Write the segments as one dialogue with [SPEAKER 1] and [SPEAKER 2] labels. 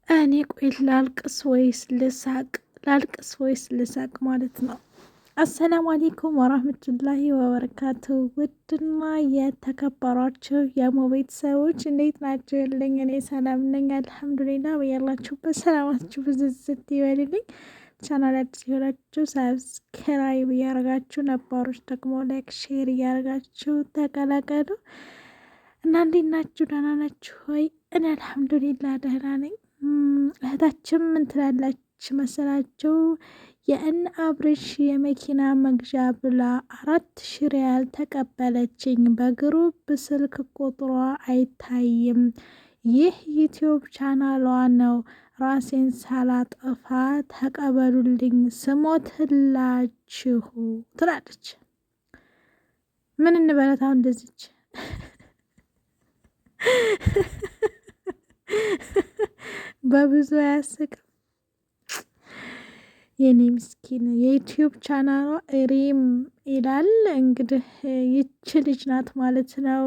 [SPEAKER 1] እኔ ቆይ ላልቅስ ወይስ ልሳቅ? ላልቅስ ወይስ ልሳቅ ማለት ነው። አሰላሙ አሌይኩም ወራህመቱላሂ ወበረካቱ። ውድና የተከበሯችሁ የሞ ቤተሰቦች እንዴት ናቸው? ያለኝ እኔ ሰላም ነኝ አልሐምዱሊላ። በያላችሁበት ሰላማችሁ ብዝዝት ይበልልኝ። ቻናል አዲስ የሆናችሁ ሳብስክራይብ እያደረጋችሁ፣ ነባሮች ደግሞ ላይክ ሼር እያደረጋችሁ ተቀላቀሉ እና እንዴት ናችሁ? ደህና ናችሁ ወይ? እኔ አልሐምዱሊላ ደህና ነኝ። እህታችን ምን ትላላች መሰላቸው? የእነ አብርሽ የመኪና መግዣ ብላ 4,000 ሪያል ተቀበለችኝ። በግሩፕ ስልክ ቁጥሯ አይታይም። ይህ ዩቲዩብ ቻናሏ ነው። ራሴን ሳላጠፋ ተቀበሉልኝ ስሞትላችሁ ትላለች። ምን እንበለት አሁን እንደዚች በብዙ አያስቅም። የኔ ምስኪን የዩቲዩብ ቻናሏ ሪም ይላል። እንግዲህ ይች ልጅ ናት ማለት ነው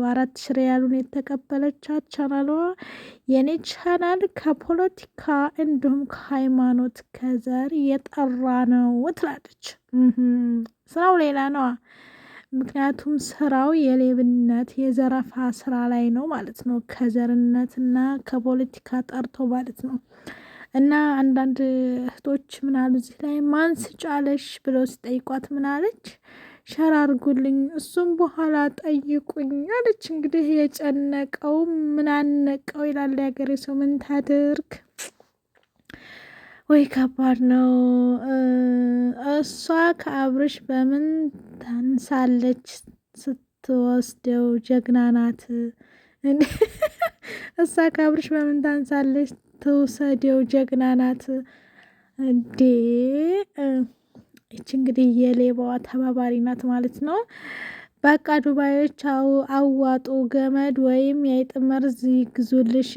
[SPEAKER 1] 4,000 ሪያሉን የተቀበለቻት። ቻናሏ የኔ ቻናል ከፖለቲካ እንዲሁም ከሃይማኖት ከዘር የጠራ ነው ትላለች። ስራው ሌላ ነዋ። ምክንያቱም ስራው የሌብነት የዘረፋ ስራ ላይ ነው ማለት ነው። ከዘርነትና ከፖለቲካ ጠርቶ ማለት ነው። እና አንዳንድ እህቶች ምናሉ እዚህ ላይ ማን ስጫለሽ ብለው ሲጠይቋት ምናለች? ሸር አድርጉልኝ እሱም በኋላ ጠይቁኝ አለች። እንግዲህ የጨነቀው ምናነቀው ይላል ያገሬ ሰው። ምን ታድርግ? ወይ ከባድ ነው። እሷ ከአብርሽ በምን ታንሳለች? ስትወስደው ጀግና ናት። እሷ ከአብርሽ በምን ታንሳለች? ትውሰደው ጀግና ናት እንዴ! ይች እንግዲህ የሌባዋ ተባባሪ ናት ማለት ነው። በቃ ዱባዮች አዋጡ ገመድ ወይም የአይጥ መርዝ ይግዙልሽ።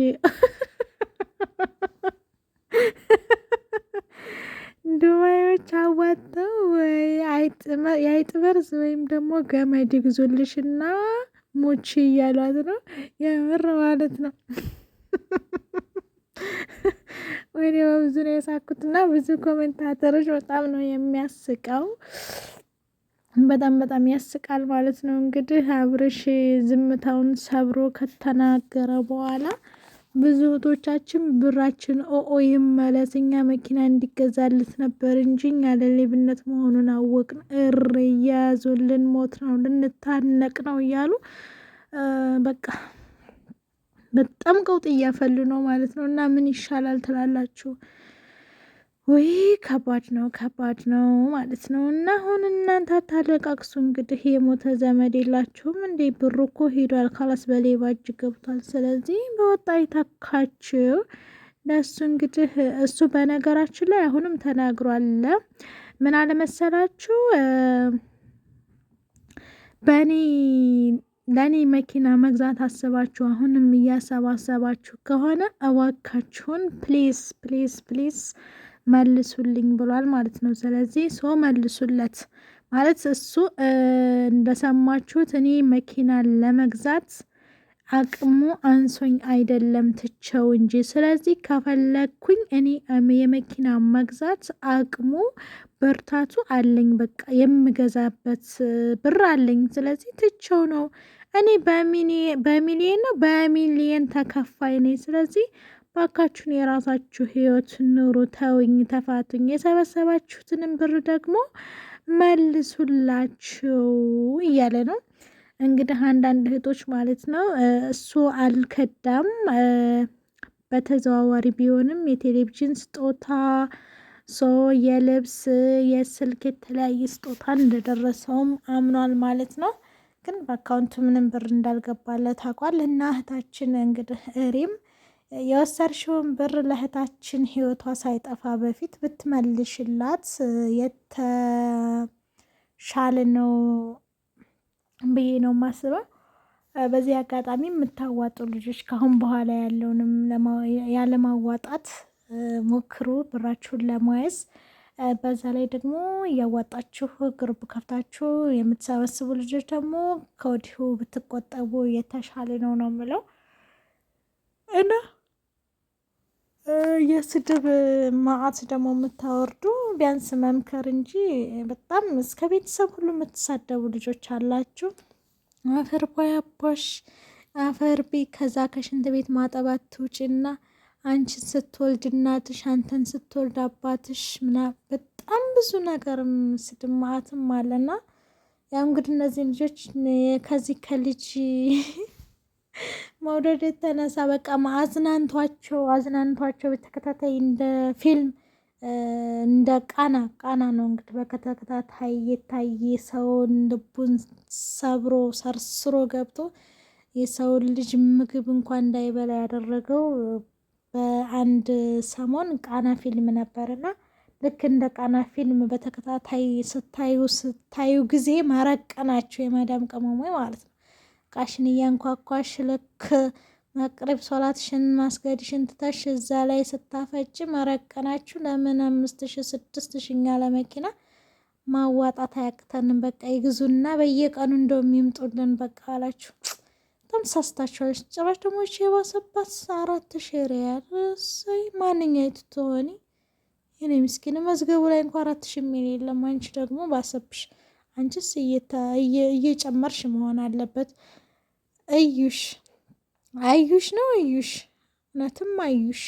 [SPEAKER 1] ዱባዮች አዋጥተው የአይጥ መርዝ ወይም ደግሞ ገመድ ይግዙልሽና ሞቺ እያሏት ነው። የምር ማለት ነው። ወይኔ በብዙ ነው የሳኩትና ብዙ ኮሜንታተሮች በጣም ነው የሚያስቀው። በጣም በጣም ያስቃል ማለት ነው። እንግዲህ አብርሽ ዝምታውን ሰብሮ ከተናገረ በኋላ ብዙ እህቶቻችን ብራችን ኦኦ ይመለስ፣ እኛ መኪና እንዲገዛልት ነበር እንጂ እኛ ለሌብነት መሆኑን አወቅን፣ እያያዙልን ሞት ነው ልንታነቅ ነው እያሉ በቃ በጣም ቀውጥ እያፈሉ ነው ማለት ነው። እና ምን ይሻላል ትላላችሁ? ወይ ከባድ ነው ማለት ነው። እና አሁን እናንተ አታለቃቅሱ። እንግዲህ የሞተ ዘመድ የላችሁም እንዴ? ብሩ እኮ ሄዷል፣ ካላስ በሌባ እጅ ገብቷል። ስለዚህ በወጣ ይተካችሁ ለእሱ። እንግዲህ እሱ በነገራችን ላይ አሁንም ተናግሯል። ምን አለመሰላችሁ? ለእኔ መኪና መግዛት አስባችሁ አሁንም እያሰባሰባችሁ ከሆነ እባካችሁን ፕሊዝ ፕሊዝ ፕሊዝ መልሱልኝ ብሏል ማለት ነው። ስለዚህ መልሱለት ማለት እሱ እንደሰማችሁት እኔ መኪና ለመግዛት አቅሙ አንሶኝ አይደለም ትቸው እንጂ። ስለዚህ ከፈለግኩኝ እኔ የመኪና መግዛት አቅሙ በርታቱ አለኝ። በቃ የምገዛበት ብር አለኝ። ስለዚህ ትቸው ነው። እኔ በሚሊየን ነው በሚሊየን ተከፋይ ነኝ። ስለዚህ ባካችሁን የራሳችሁ ህይወት ኑሩ፣ ተውኝ፣ ተፋቱኝ። የሰበሰባችሁትንም ብር ደግሞ መልሱላችሁ እያለ ነው እንግዲህ አንዳንድ እህቶች ማለት ነው። እሱ አልከዳም፣ በተዘዋዋሪ ቢሆንም የቴሌቪዥን ስጦታ፣ የልብስ፣ የስልክ የተለያየ ስጦታ እንደደረሰውም አምኗል ማለት ነው። ግን በአካውንቱ ምንም ብር እንዳልገባለት ታውቋል። እና እህታችን እንግዲህ ሪም የወሰድሽውን ብር ለእህታችን ህይወቷ ሳይጠፋ በፊት ብትመልሽላት የተሻለ ነው ብዬ ነው ማስበው። በዚህ አጋጣሚ የምታዋጡ ልጆች ካሁን በኋላ ያለውንም ያለማዋጣት ሞክሩ፣ ብራችሁን ለመያዝ። በዛ ላይ ደግሞ እያዋጣችሁ ግሩፕ ከፍታችሁ የምትሰበስቡ ልጆች ደግሞ ከወዲሁ ብትቆጠቡ የተሻለ ነው የምለው እና የስድብ ማዕት ደግሞ የምታወርዱ ቢያንስ መምከር እንጂ በጣም እስከ ቤተሰብ ሁሉ የምትሳደቡ ልጆች አላችሁ። አፈር ባያባሽ አፈር ቢ ከዛ ከሽንት ቤት ማጠባት ትውጭና አንቺን ስትወልድ እናትሽ፣ አንተን ስትወልድ አባትሽ በጣም ብዙ ነገርም ስድብ ማዕትም አለና ያው እንግዲህ እነዚህ ልጆች ከዚህ ከልጅ መውደድ የተነሳ በቃ አዝናንቷቸው በተከታታይ እንደ ፊልም እንደ ቃና ነው እንግዲህ በተከታታይ የታየ ሰውን ልቡን ሰብሮ ሰርስሮ ገብቶ የሰውን ልጅ ምግብ እንኳን እንዳይበላ ያደረገው በአንድ ሰሞን ቃና ፊልም ነበርና ልክ እንደ ቃና ፊልም በተከታታይ ስታዩ ጊዜ ማረቀናቸው የማዳም ቅመሞች ማለት ነው። ቃሽን እያንኳኳሽ ልክ መቅረብ ሶላትሽን ማስገድሽን ትተሽ እዛ ላይ ስታፈጭ መረቀናችሁ። ለምን 5,000 6,000 እኛ ለመኪና ማዋጣት አያቅተንም። በቃ ይግዙና በየቀኑ እንደሚምጡልን በቃ አላችሁ። በጣም ተሳስታችኋል። ጭራሽ ደግሞ የባሰባት 4,000 ሪያል ማንኛይቱ ትሆኒ የኔ ምስኪን መዝገቡ ላይ እንኳ 4,000 የሚል የለም። አንቺ ደግሞ ባሰብሽ። አንቺስ እየጨመርሽ መሆን አለበት። አዩሽ ነው እዩሽ፣ እውነትም አዩሽ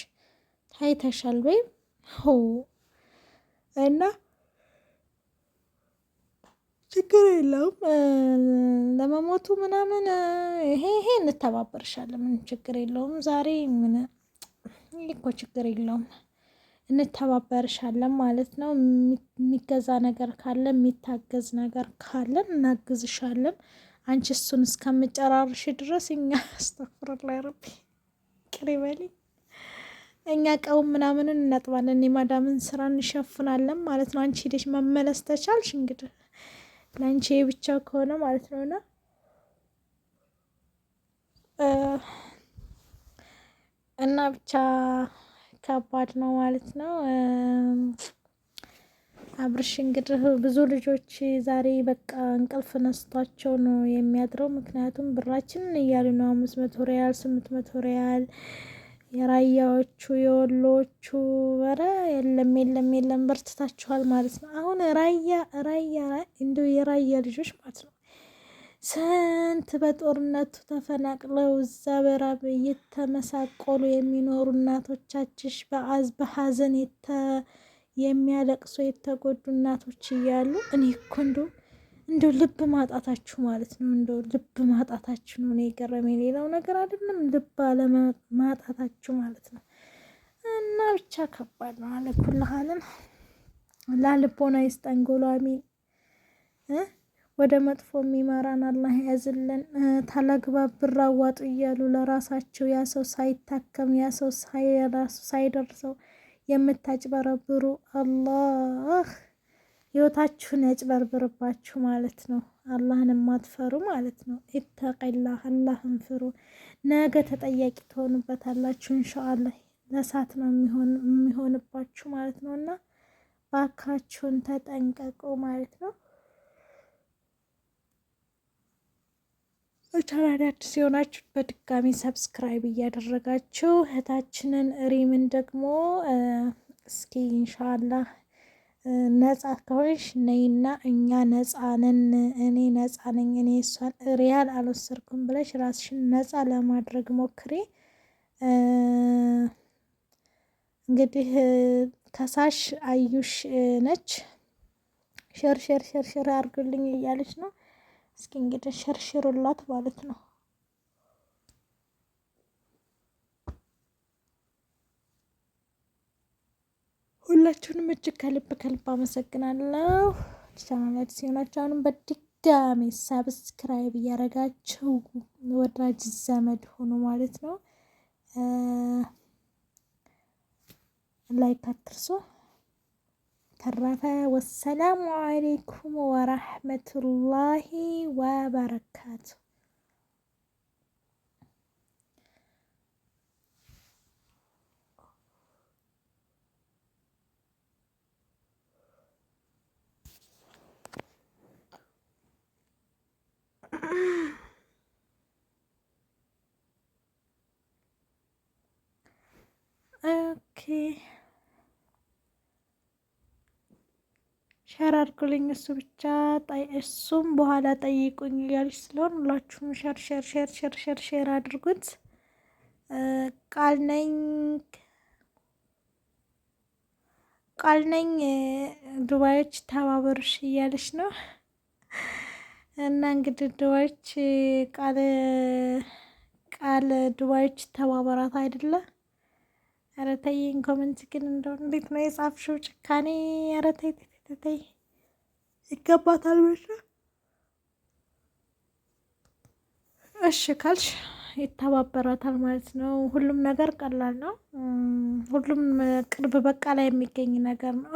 [SPEAKER 1] ታይተሻል ወይም ሆ እና ችግር የለውም። ለመሞቱ ምናምን ይሄ እንተባበርሻለን። ምን ችግር የለውም። ዛሬ ምን እኮ ችግር የለውም። እንተባበርሻለን ማለት ነው። የሚገዛ ነገር ካለ የሚታገዝ ነገር ካለን እናግዝሻለን። አንቺ እሱን እስከምጨራርሽ ድረስ እኛ አስተፍርላ ረቢ ቅሪ በሊ እኛ ቀውም ምናምንን እናጥባለን። የማዳምን ስራ እንሸፍናለን ማለት ነው። አንቺ ሄደሽ መመለስ ተቻልሽ እንግዲህ ለአንቺ ብቻ ከሆነ ማለት ነውና እና ብቻ ከባድ ነው ማለት ነው። አብርሽ እንግዲህ ብዙ ልጆች ዛሬ በቃ እንቅልፍ ነስቷቸው ነው የሚያድረው። ምክንያቱም ብራችንን እያሉ ነው 500 ሪያል 800 ሪያል የራያዎቹ የወሎቹ ኧረ የለም በርትታችኋል ማለት ነው። አሁን ራያ እንደው የራያ ልጆች ማለት ነው ስንት በጦርነቱ ተፈናቅለው እዛ በራብ እየተመሳቆሉ የሚኖሩ እናቶቻችሽ በሀዘን የሚያለቅሱ የተጎዱ እናቶች እያሉ እኔ እኮ እንደው ልብ ማጣታችሁ ማለት ነው። እንደው ልብ ማጣታችሁ ነው እኔ የገረመኝ፣ ሌላው ነገር አይደለም። ልብ አለማጣታችሁ ማለት ነው። እና ብቻ ከባድ ነው አለ ኩልሃልን ላልቦና ይስጠን ጎሏሚ ወደ መጥፎ የሚመራን አላህ ያዝልን። ታላግባብ ብር አዋጡ እያሉ ለራሳቸው ያ ሰው ሳይታከም ያ ሰው ሳይደርሰው የምታጭበረብሩ አላህ ህይወታችሁን ያጭበርብርባችሁ ማለት ነው። አላህን የማትፈሩ ማለት ነው። ኢተቂላህ አላህን ፍሩ። ነገ ተጠያቂ ትሆኑበታላችሁ ኢንሻአላህ። ለእሳት ነው የሚሆንባችሁ ማለት ነው። እና ባካችሁን ተጠንቀቁ ማለት ነው። ቻናል አዲስ የሆናችሁ በድጋሚ ሰብስክራይብ እያደረጋችሁ እህታችንን ሪምን ደግሞ እስኪ ኢንሻአላህ ነጻ ከሆንሽ ነይና እኛ ነጻ ነን፣ እኔ ነጻ ነኝ፣ እኔ እሷን ሪያል አልወሰድኩም ብለሽ ራስሽን ነጻ ለማድረግ ሞክሪ። እንግዲህ ከሳሽ አዩሽ ነች። ሸር አድርጉልኝ እያለች ነው። እስኪ እንግዲህ ሸርሽሩላት ማለት ነው። ሁላችሁንም እጅግ ከልብ አመሰግናለሁ። ቻናል ሲሆናችሁ አሁንም በድጋሚ ሰብስክራይብ እያደረጋችሁ ወዳጅ ዘመድ ሆኖ ማለት ነው። ላይክ አትርሱ። ተረፈ ወሰላሙ አለይኩም ወራህመቱላሂ ወበረካቱ። ኦኬ ኦኬ ሸር አድርጉልኝ። እሱ ብቻ እሱም በኋላ ጠይቁኝ እያለች ስለሆን ሁላችሁም ሸር ሸር ሸር ሸር ሸር ሸር አድርጉት። ቃል ነኝ ቃል ነኝ ዱባዮች ተባበሩሽ እያለች ነው። እና እንግዲህ ዱባዮች ቃል ዱባዮች ተባበራት አይደለ? ኧረ ተይኝ። ኮመንት ግን እንደው እንዴት ነው የጻፍሽው? ጭካኔ! ኧረ ተይ ተይ ተይ፣ ይገባታል ብለሽ እሺ ካልሽ ይተባበራታል ማለት ነው። ሁሉም ነገር ቀላል ነው። ሁሉም ቅርብ በቃ ላይ የሚገኝ ነገር ነው።